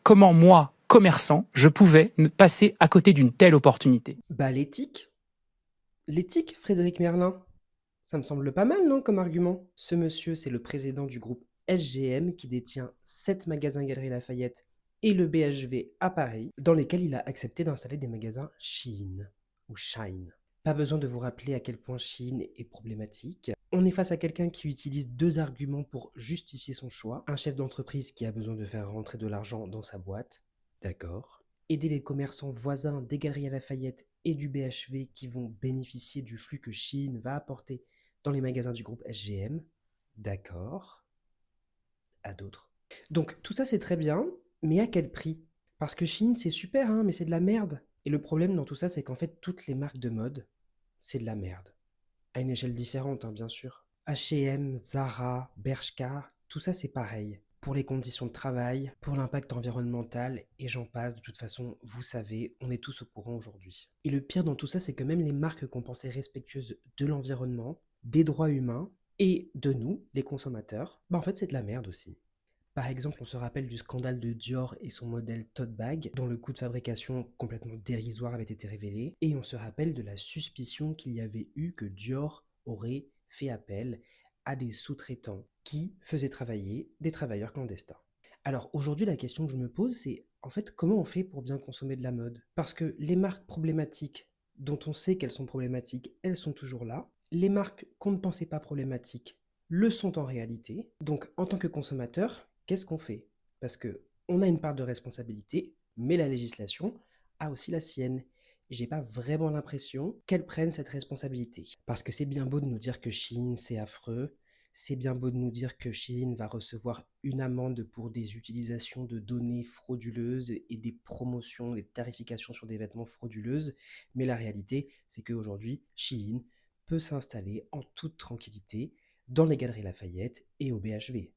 Comment moi, commerçant, je pouvais passer à côté d'une telle opportunité? Bah l'éthique. L'éthique, Frédéric Merlin. Ça me semble pas mal, non, comme argument? Ce monsieur, c'est le président du groupe SGM qui détient 7 magasins Galeries Lafayette et le BHV à Paris, dans lesquels il a accepté d'installer des magasins Shein ou Shine. Pas besoin de vous rappeler à quel point Shein est problématique. On est face à quelqu'un qui utilise deux arguments pour justifier son choix. Un chef d'entreprise qui a besoin de faire rentrer de l'argent dans sa boîte. D'accord. Aider les commerçants voisins des Galeries Lafayette et du BHV qui vont bénéficier du flux que Shein va apporter dans les magasins du groupe SGM. D'accord. À d'autres. Donc tout ça c'est très bien, mais à quel prix? Parce que Shein c'est super, hein, mais c'est de la merde. Et le problème dans tout ça c'est qu'en fait toutes les marques de mode, c'est de la merde. À une échelle différente, hein, bien sûr. H&M, Zara, Bershka, tout ça c'est pareil. Pour les conditions de travail, pour l'impact environnemental, et j'en passe, de toute façon, vous savez, on est tous au courant aujourd'hui. Et le pire dans tout ça, c'est que même les marques qu'on pensait respectueuses de l'environnement, des droits humains, et de nous, les consommateurs, bah en fait c'est de la merde aussi. Par exemple, on se rappelle du scandale de Dior et son modèle tote bag, dont le coût de fabrication complètement dérisoire avait été révélé, et on se rappelle de la suspicion qu'il y avait eu que Dior aurait fait appel à des sous-traitants qui faisaient travailler des travailleurs clandestins. Alors aujourd'hui, la question que je me pose, c'est en fait comment on fait pour bien consommer de la mode? Parce que les marques problématiques, dont on sait qu'elles sont problématiques, elles sont toujours là. Les marques qu'on ne pensait pas problématiques le sont en réalité. Donc en tant que consommateur, qu'est-ce qu'on fait? Parce que on a une part de responsabilité, mais la législation a aussi la sienne. Et j'ai pas vraiment l'impression qu'elle prenne cette responsabilité. Parce que c'est bien beau de nous dire que Chine, c'est affreux, c'est bien beau de nous dire que Chine va recevoir une amende pour des utilisations de données frauduleuses et des promotions, des tarifications sur des vêtements frauduleuses, mais la réalité, c'est qu'aujourd'hui, Chine peut s'installer en toute tranquillité dans les Galeries Lafayette et au BHV.